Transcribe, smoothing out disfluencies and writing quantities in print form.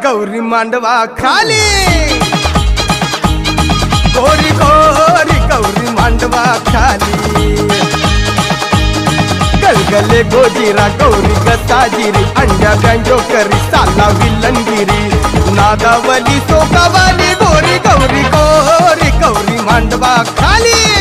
गौरी मांडवा खाली गोरी गोरी गौरी मांडवा खाली गलगले गोजीरा गौरी गसाजिरी अंड्या गंजो करी साला विलंगिरी नादावली सोकावाली गोरी गौरी गोरी गौरी मांडवा खाली